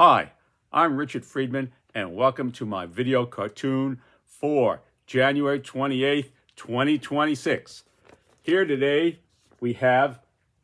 Hi, I'm Richard Friedman, and welcome to my video cartoon for January 28th, 2026. Here today, we have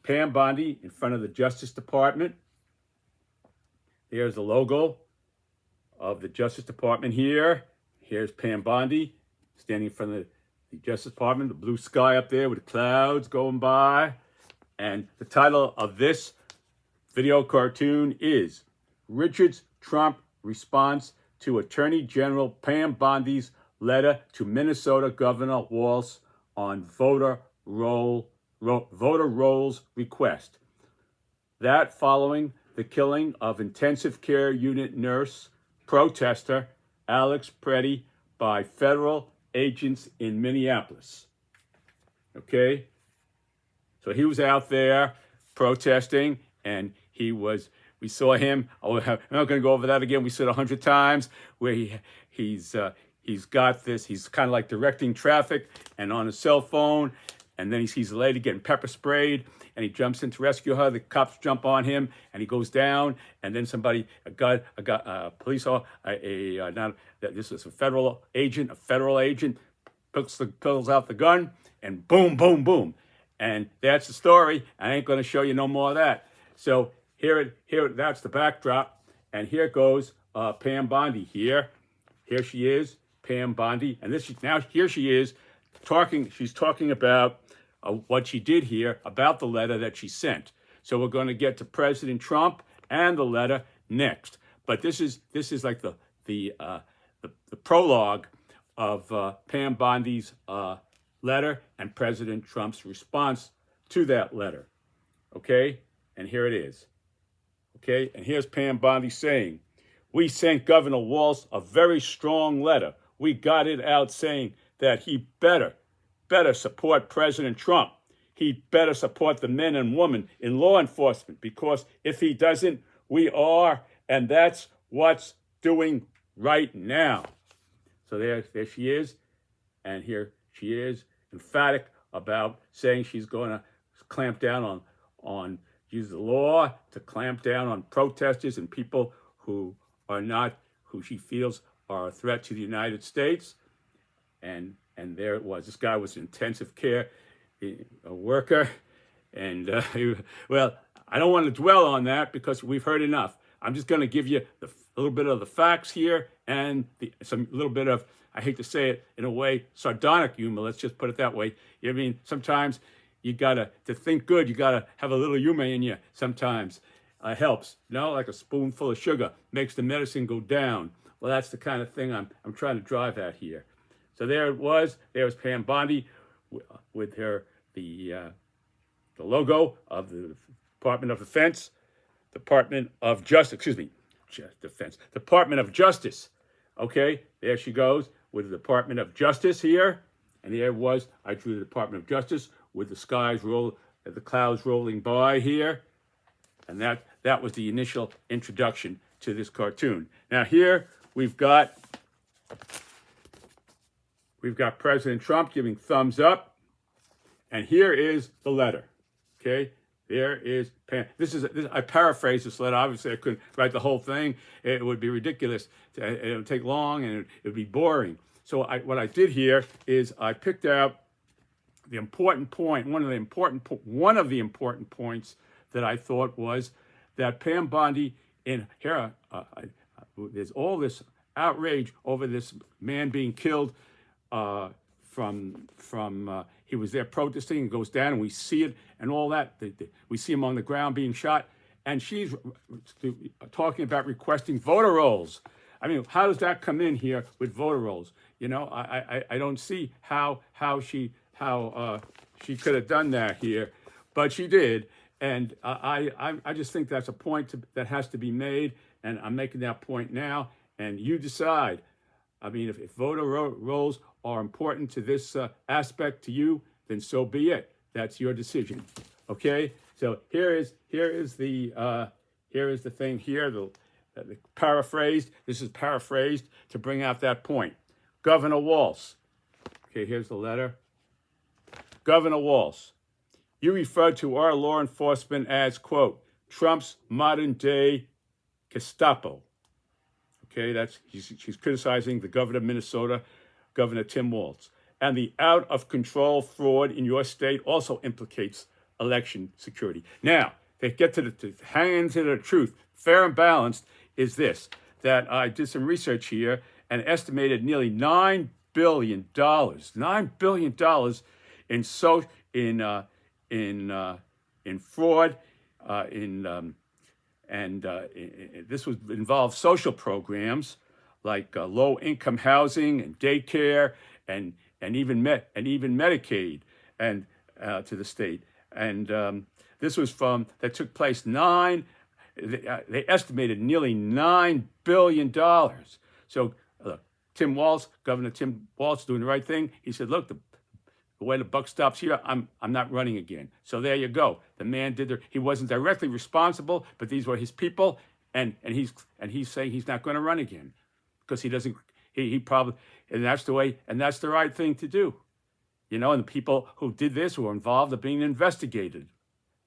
Pam Bondi in front of the Justice Department. Here's the logo of the Justice Department here. Here's Pam Bondi standing in front of the Justice Department, the blue sky up there with the clouds going by. And the title of this video cartoon is Richard's Trump Response to Attorney General Pam Bondi's Letter to Minnesota Governor Walz on voter rolls request. That following the killing of intensive care unit nurse protester Alex Preddy by federal agents in Minneapolis. Okay? So he was out there protesting, and we saw him. I'm not going to go over that again. We said 100 times where he's got this. He's kind of like directing traffic and on his cell phone, and then he sees a lady getting pepper sprayed, and he jumps in to rescue her. The cops jump on him, and he goes down. And then a police officer, this is a federal agent, pulls out the gun, and boom, boom, boom. And that's the story. I ain't going to show you no more of that. So here, that's the backdrop. And here goes Pam Bondi. Here she is, Pam Bondi. And here she is talking. She's talking about what she did here about the letter that she sent. So we're going to get to President Trump and the letter next. But this is like the prologue of Pam Bondi's letter and President Trump's response to that letter. Okay? And here it is. Okay? And here's Pam Bondi saying, "We sent Governor Walz a very strong letter. We got it out saying that he better support President Trump. He better support the men and women in law enforcement, because if he doesn't, we are, and that's what's doing right now." So there she is, and here she is, emphatic about saying she's going to clamp down on use the law to clamp down on protesters and people who she feels are a threat to the United States. And there it was. This guy was an intensive care worker. And, well, I don't want to dwell on that because we've heard enough. I'm just going to give you a little bit of the facts here and a little bit of, I hate to say it in a way, sardonic humor. Let's just put it that way. I mean, sometimes you to think good, you got to have a little humor in you sometimes. Helps. Like a spoonful of sugar makes the medicine go down. Well, that's the kind of thing I'm trying to drive at here. So there it was. There was Pam Bondi with the logo of the Department of Defense, Department of Justice. Okay, there she goes with the Department of Justice here. And there it was. I drew the Department of Justice with the clouds rolling by here. And that was the initial introduction to this cartoon. Now here we've got President Trump giving thumbs up, and here is the letter. Okay, there is Pam. I paraphrased this letter. Obviously, I couldn't write the whole thing. It would be ridiculous. It would take long, and it would be boring. So what I did here is I picked out the important point. One of the important points that I thought was that Pam Bondi there's all this outrage over this man being killed he was there protesting and goes down, and we see it and all that. We see him on the ground being shot, and she's talking about requesting voter rolls. I mean, how does that come in here with voter rolls? I don't see how she could have done that here, but she did. And I just think that's a point that has to be made, and I'm making that point now, and you decide. I mean, if voter rolls are important to this aspect to you, then so be it. That's your decision. Okay? So here is the thing here, the paraphrased. This is paraphrased to bring out that point. Governor Walz. Okay, here's the letter. Governor Walz, you referred to our law enforcement as, quote, Trump's modern day Gestapo. Okay, she's criticizing the governor of Minnesota, Governor Tim Walz. And the out-of-control fraud in your state also implicates election security. Now, they get to hang into the truth. Fair and balanced is this, that I did some research here and estimated nearly $9 billion in fraud, this would involve social programs like low-income housing and daycare and even Medicaid and to the state. And this was that took place they estimated nearly $9 billion. So Tim Walz, Governor Tim Walz, doing the right thing. He said, look, the way the buck stops here, I'm not running again. So there you go. The man he wasn't directly responsible, but these were his people, and he's saying he's not going to run again because he probably, and that's the right thing to do. And the people who did this, who were involved, are being investigated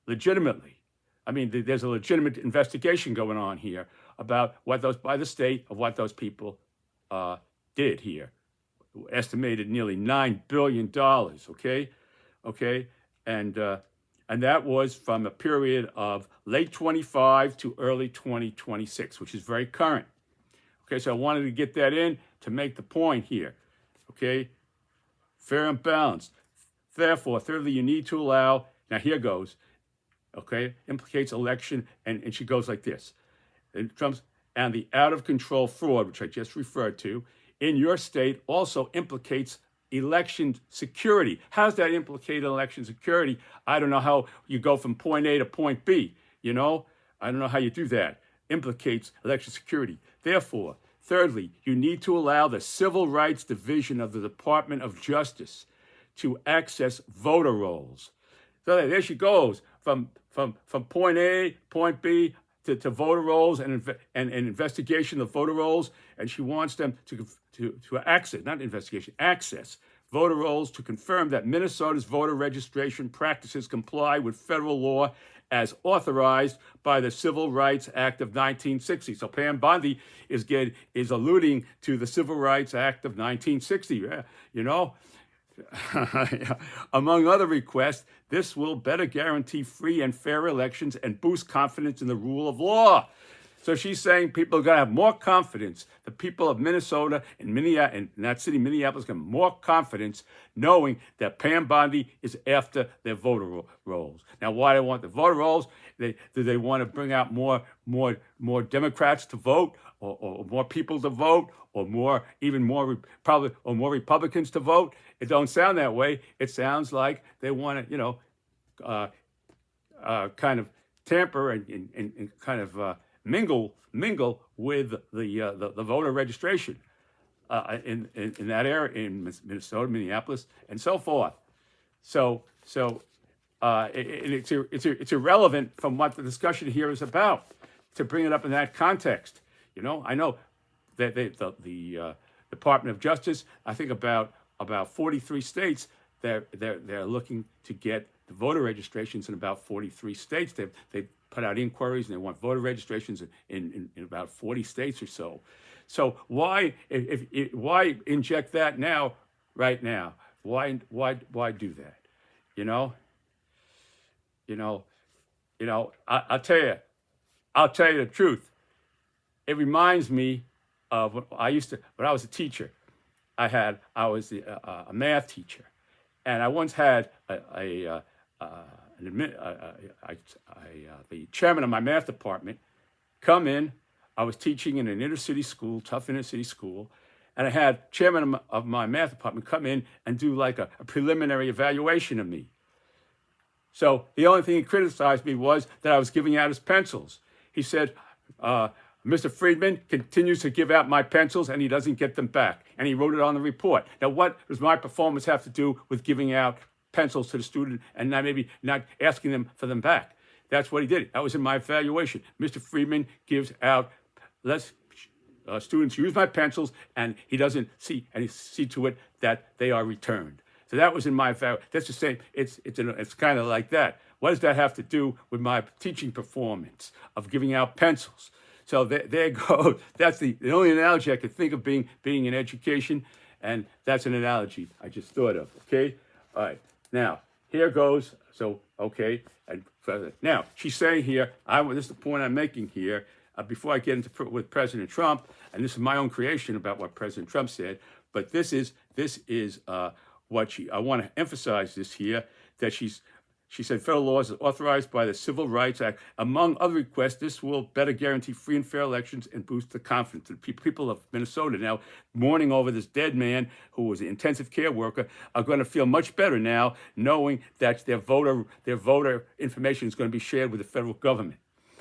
legitimately. I mean, there's a legitimate investigation going on here about by the state of what those people did here. Estimated nearly $9 billion, okay? And that was from a period of late 25 to early 2026, which is very current. Okay, so I wanted to get that in to make the point here, okay? Fair and balanced. Therefore, thirdly, you need to allow, now here goes, okay, implicates election, and she goes like this. And the out-of-control fraud, which I just referred to, in your state also implicates election security. How's that implicate election security? I don't know how you go from point A to point B, I don't know how you do that. Implicates election security. Therefore, thirdly, you need to allow the Civil Rights Division of the Department of Justice to access voter rolls. So there she goes, from point A, point B, to voter rolls and investigation of voter rolls, and she wants them to access, not investigation, access voter rolls to confirm that Minnesota's voter registration practices comply with federal law as authorized by the Civil Rights Act of 1960. So Pam Bondi is alluding to the Civil Rights Act of 1960. Among other requests, this will better guarantee free and fair elections and boost confidence in the rule of law. So she's saying people are going to have more confidence. The people of Minnesota and in that city, Minneapolis, have more confidence knowing that Pam Bondi is after their voter rolls. Now, why do they want the voter rolls? Do they want to bring out more Democrats to vote, or more people to vote, or more Republicans to vote? It don't sound that way. It sounds like they want to, kind of tamper and kind of mingle with the voter registration in that area, in Minnesota, Minneapolis, and so forth. So it's irrelevant from what the discussion here is about to bring it up in that context. I know that the Department of Justice, I think about 43 states, they're looking to get the voter registrations in about 43 states. They've put out inquiries, and they want voter registrations in about 40 states or so. So why inject that now, right now? Why do that? I'll tell you the truth. It reminds me of when I was a teacher. I was a math teacher, and I once had the chairman of my math department come in. I was teaching in an tough inner city school, and I had chairman of my math department come in and do like a preliminary evaluation of me. So the only thing he criticized me was that I was giving out his pencils. He said, Mr. Friedman continues to give out my pencils and he doesn't get them back. And he wrote it on the report. Now, what does my performance have to do with giving out pencils to the student and not asking them for them back? That's what he did. That was in my evaluation. Mr. Friedman gives out, lets students use my pencils, and he doesn't see to it that they are returned. So that was in my evaluation. That's the same. It's kind of like that. What does that have to do with my teaching performance of giving out pencils? So there goes. That's the only analogy I could think of being in education, and that's an analogy I just thought of. Okay, all right. Now here goes. So okay, and now she's saying here. This is the point I'm making here. Before I get into with President Trump, and this is my own creation about what President Trump said, but this is what I want to emphasize this here, that she said federal laws are authorized by the Civil Rights Act. Among other requests, this will better guarantee free and fair elections and boost the confidence. The people of Minnesota now, mourning over this dead man who was an intensive care worker, are going to feel much better now, knowing that their voter information is going to be shared with the federal government,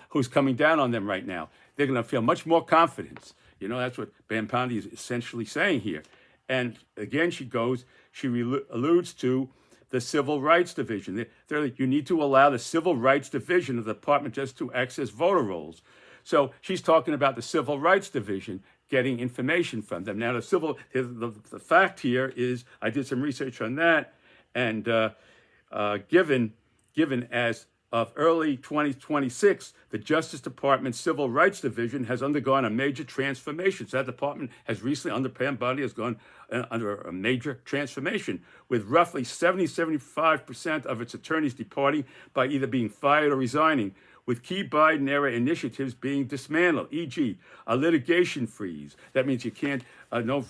who's coming down on them right now. They're going to feel much more confidence. You know, that's what Bondi is essentially saying here. And again, she alludes to the Civil Rights Division. You need to allow the Civil Rights Division of the Department just to access voter rolls. So she's talking about the Civil Rights Division getting information from them. Now, the fact here is, I did some research on that, and given as of early 2026, the Justice Department Civil Rights Division has undergone a major transformation. So that department has recently, under Pam Bondi, has gone under a major transformation, with roughly 75% of its attorneys departing by either being fired or resigning, with key Biden-era initiatives being dismantled, e.g., a litigation freeze. That means you can't, no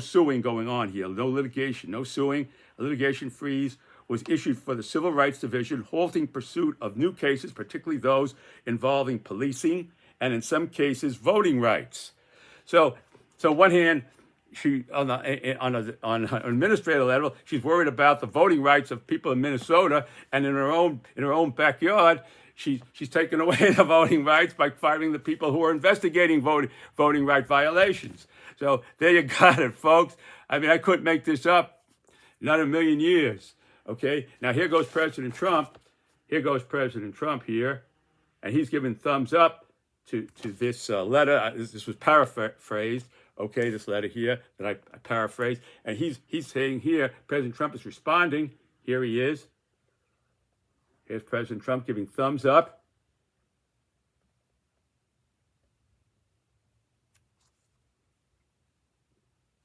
suing going on here, no litigation, no suing. A litigation freeze was issued for the Civil Rights Division, halting pursuit of new cases, particularly those involving policing and, in some cases, voting rights. So on one hand, she on an administrative level, she's worried about the voting rights of people in Minnesota, and in her own backyard, she's taking away the voting rights by firing the people who are investigating voting right violations. So there you got it, folks. I mean, I couldn't make this up, not in a million years. Okay, now here goes President Trump. Here goes President Trump here, and he's giving thumbs up to this letter. This was paraphrased. Okay, this letter here that I paraphrased, and he's saying here, President Trump is responding. Here he is. Here's President Trump giving thumbs up.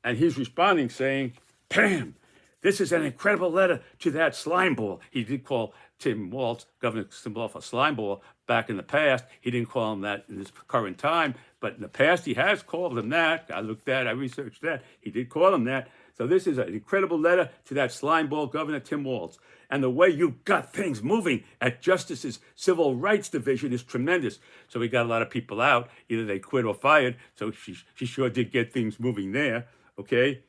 And he's responding saying, Pam, this is an incredible letter to that slimeball. He did call Governor Tim Walz, a slimeball back in the past. He didn't call him that in this current time, but in the past he has called him that. I researched that. He did call him that. So this is an incredible letter to that slimeball, Governor Tim Walz. And the way you got things moving at Justice's Civil Rights Division is tremendous. So we got a lot of people out. Either they quit or fired. So she sure did get things moving there. Okay.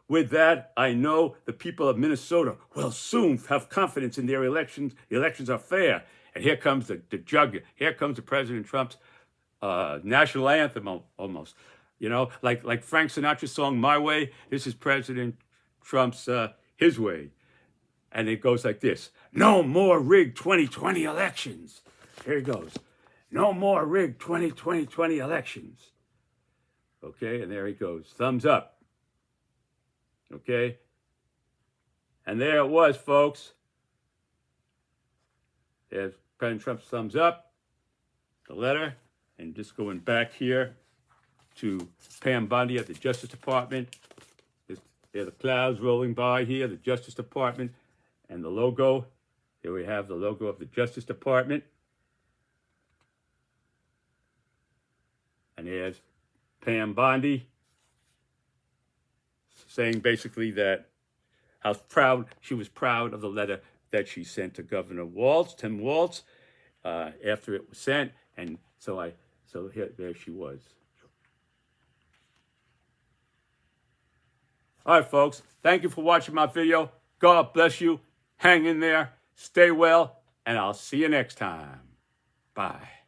With that, I know the people of Minnesota will soon have confidence in their elections. The elections are fair. And here comes the jugular. Here comes the President Trump's national anthem almost. You know, like Frank Sinatra's song, My Way, this is President Trump's His Way. And it goes like this. No more rigged 2020 elections. Here it goes. No more rigged 2020 elections. Okay, and there he goes. Thumbs up. Okay? And there it was, folks. There's President Trump's thumbs up, the letter, and just going back here to Pam Bondi at the Justice Department. There are the clouds rolling by here, the Justice Department, and the logo. Here we have the logo of the Justice Department. And there's Pam Bondi saying basically that how proud she was proud of the letter that she sent to Governor Walz, Tim Walz, after it was sent, and so there she was. All right, folks, thank you for watching my video. God bless you. Hang in there, stay well, and I'll see you next time. Bye.